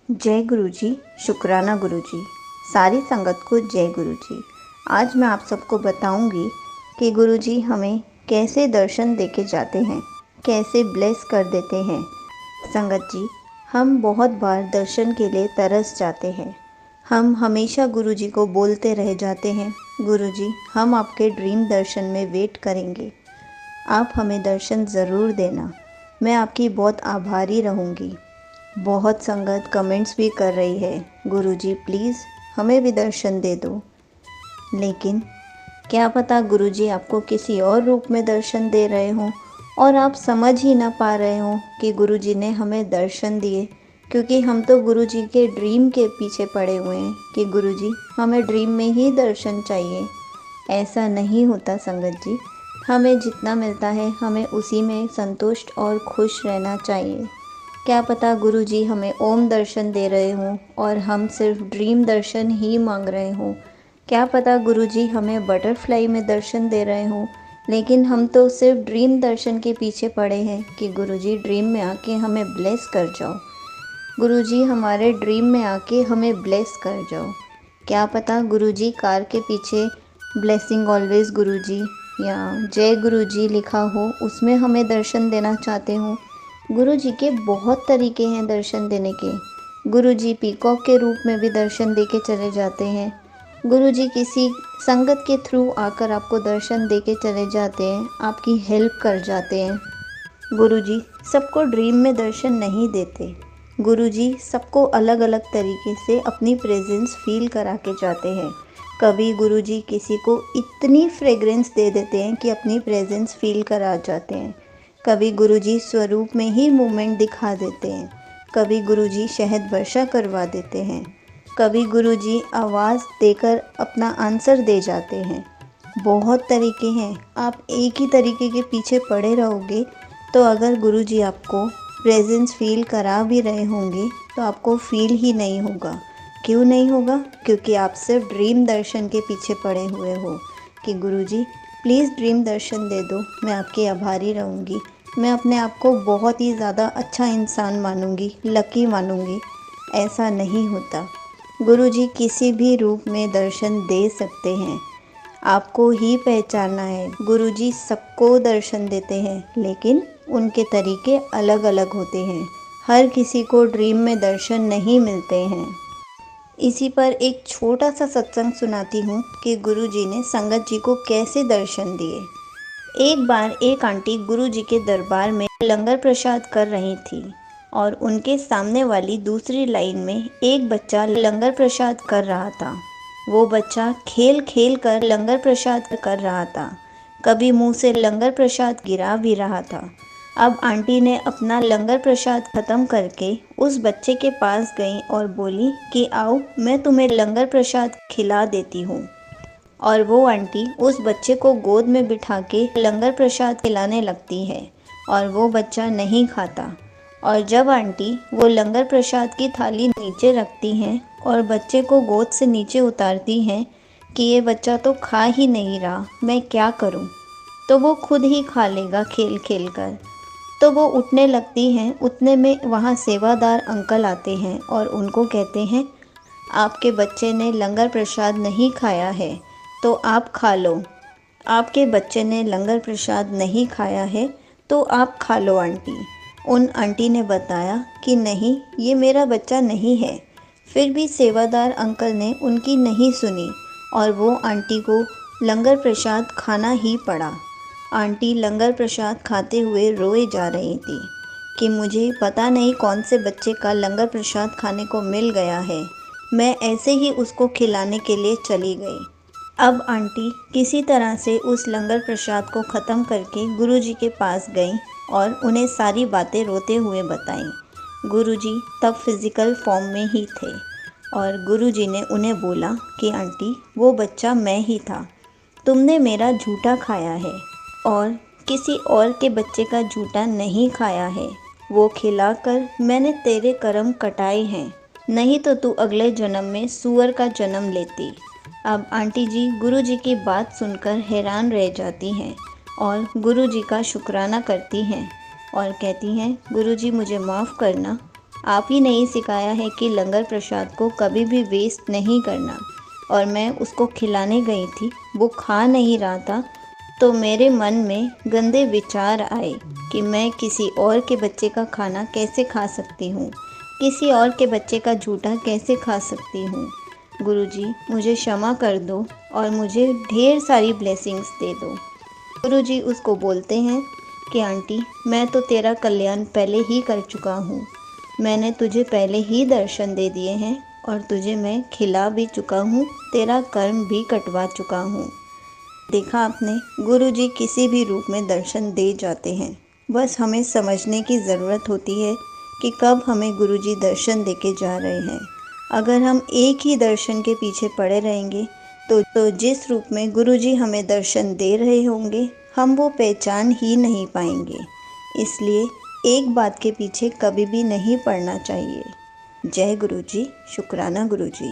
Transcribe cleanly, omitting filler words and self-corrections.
जय गुरुजी, शुक्राना गुरुजी, सारी संगत को जय गुरुजी। आज मैं आप सबको बताऊंगी कि गुरुजी हमें कैसे दर्शन देके जाते हैं, कैसे ब्लेस कर देते हैं। संगत जी, हम बहुत बार दर्शन के लिए तरस जाते हैं। हम हमेशा गुरुजी को बोलते रह जाते हैं, गुरुजी हम आपके ड्रीम दर्शन में वेट करेंगे, आप हमें दर्शन ज़रूर देना, मैं आपकी बहुत आभारी रहूँगी। बहुत संगत कमेंट्स भी कर रही है, गुरुजी प्लीज़ हमें भी दर्शन दे दो। लेकिन क्या पता गुरुजी आपको किसी और रूप में दर्शन दे रहे हों और आप समझ ही ना पा रहे हों कि गुरुजी ने हमें दर्शन दिए, क्योंकि हम तो गुरुजी के ड्रीम के पीछे पड़े हुए हैं कि गुरुजी हमें ड्रीम में ही दर्शन चाहिए। ऐसा नहीं होता संगत जी, हमें जितना मिलता है हमें उसी में संतुष्ट और खुश रहना चाहिए। क्या पता गुरुजी हमें ओम दर्शन दे रहे हों और हम सिर्फ ड्रीम दर्शन ही मांग रहे हों। क्या पता गुरुजी हमें बटरफ्लाई में दर्शन दे रहे हों, लेकिन हम तो सिर्फ ड्रीम दर्शन के पीछे पड़े हैं कि गुरुजी ड्रीम में आके हमें ब्लेस कर जाओ, गुरुजी हमारे ड्रीम में आके हमें ब्लेस कर जाओ। क्या पता गुरुजी कार के पीछे ब्लेसिंग ऑलवेज गुरुजी या जय गुरुजी लिखा हो, उसमें हमें दर्शन देना चाहते हो। गुरुजी के बहुत तरीके हैं दर्शन देने के। गुरुजी पीकॉक के रूप में भी दर्शन दे के चले जाते हैं। गुरुजी किसी संगत के थ्रू आकर आपको दर्शन दे के चले जाते हैं, आपकी हेल्प कर जाते हैं। गुरुजी सबको ड्रीम में दर्शन नहीं देते। गुरुजी सबको अलग अलग तरीके से अपनी प्रेजेंस फील करा के जाते हैं। कभी गुरुजी किसी को इतनी फ्रेग्रेंस दे देते हैं कि अपनी प्रेजेंस फील करा जाते हैं। कभी गुरुजी स्वरूप में ही मूवमेंट दिखा देते हैं। कभी गुरुजी शहद वर्षा करवा देते हैं। कभी गुरुजी आवाज़ देकर अपना आंसर दे जाते हैं। बहुत तरीके हैं। आप एक ही तरीके के पीछे पड़े रहोगे तो अगर गुरुजी आपको प्रेजेंस फील करा भी रहे होंगे तो आपको फील ही नहीं होगा। क्यों नहीं होगा? क्योंकि आप सिर्फ ड्रीम दर्शन के पीछे पड़े हुए हो कि गुरुजी प्लीज़ ड्रीम दर्शन दे दो, मैं आपकी आभारी रहूँगी, मैं अपने आप को बहुत ही ज़्यादा अच्छा इंसान मानूँगी, लकी मानूँगी। ऐसा नहीं होता। गुरुजी किसी भी रूप में दर्शन दे सकते हैं, आपको ही पहचानना है। गुरुजी सबको दर्शन देते हैं, लेकिन उनके तरीके अलग अलग होते हैं। हर किसी को ड्रीम में दर्शन नहीं मिलते हैं। इसी पर एक छोटा सा सत्संग सुनाती हूँ कि गुरुजी ने संगत जी को कैसे दर्शन दिए। एक बार एक आंटी गुरुजी के दरबार में लंगर प्रसाद कर रही थी और उनके सामने वाली दूसरी लाइन में एक बच्चा लंगर प्रसाद कर रहा था। वो बच्चा खेल खेल कर लंगर प्रसाद कर रहा था, कभी मुंह से लंगर प्रसाद गिरा भी रहा था। अब आंटी ने अपना लंगर प्रसाद ख़त्म करके उस बच्चे के पास गई और बोली कि आओ मैं तुम्हें लंगर प्रसाद खिला देती हूँ। और वो आंटी उस बच्चे को गोद में बिठा के लंगर प्रसाद खिलाने लगती है और वो बच्चा नहीं खाता। और जब आंटी वो लंगर प्रसाद की थाली नीचे रखती हैं और बच्चे को गोद से नीचे उतारती हैं कि ये बच्चा तो खा ही नहीं रहा, मैं क्या करूँ, तो वो खुद ही खा लेगा खेल खेल कर। तो वो उठने लगती हैं, उतने में वहाँ सेवादार अंकल आते हैं और उनको कहते हैं आपके बच्चे ने लंगर प्रसाद नहीं खाया है तो आप खा लो। आपके बच्चे ने लंगर प्रसाद नहीं खाया है तो आप खा लो आंटी। उन आंटी ने बताया कि नहीं, ये मेरा बच्चा नहीं है। फिर भी सेवादार अंकल ने उनकी नहीं सुनी और वो आंटी को लंगर प्रसाद खाना ही पड़ा। आंटी लंगर प्रसाद खाते हुए रोए जा रही थी कि मुझे पता नहीं कौन से बच्चे का लंगर प्रसाद खाने को मिल गया है, मैं ऐसे ही उसको खिलाने के लिए चली गई। अब आंटी किसी तरह से उस लंगर प्रसाद को ख़त्म करके गुरुजी के पास गई और उन्हें सारी बातें रोते हुए बताईं। गुरुजी तब फिज़िकल फॉर्म में ही थे और गुरुजी ने उन्हें बोला कि आंटी वो बच्चा मैं ही था, तुमने मेरा झूठा खाया है और किसी और के बच्चे का झूठा नहीं खाया है। वो खिलाकर मैंने तेरे कर्म कटाए हैं, नहीं तो तू अगले जन्म में सूअर का जन्म लेती। अब आंटी जी गुरुजी की बात सुनकर हैरान रह जाती हैं और गुरुजी का शुक्राना करती हैं और कहती हैं गुरुजी मुझे माफ़ करना, आप ही ने ही सिखाया है कि लंगर प्रसाद को कभी भी वेस्ट नहीं करना। और मैं उसको खिलाने गई थी, वो खा नहीं रहा था, तो मेरे मन में गंदे विचार आए कि मैं किसी और के बच्चे का खाना कैसे खा सकती हूँ, किसी और के बच्चे का झूठा कैसे खा सकती हूँ। गुरुजी, मुझे क्षमा कर दो और मुझे ढेर सारी ब्लेसिंग्स दे दो। गुरुजी उसको बोलते हैं कि आंटी, मैं तो तेरा कल्याण पहले ही कर चुका हूँ। मैंने तुझे पहले ही दर्शन दे दिए हैं और तुझे मैं खिला भी चुका हूँ, तेरा कर्म भी कटवा चुका हूँ। देखा आपने, गुरुजी किसी भी रूप में दर्शन दे जाते हैं। बस हमें समझने की ज़रूरत होती है कि कब हमें गुरुजी दर्शन देके जा रहे हैं। अगर हम एक ही दर्शन के पीछे पड़े रहेंगे तो जिस रूप में गुरुजी हमें दर्शन दे रहे होंगे, हम वो पहचान ही नहीं पाएंगे। इसलिए एक बात के पीछे कभी भी नहीं पड़ना चाहिए। जय गुरुजी, शुक्राना गुरुजी।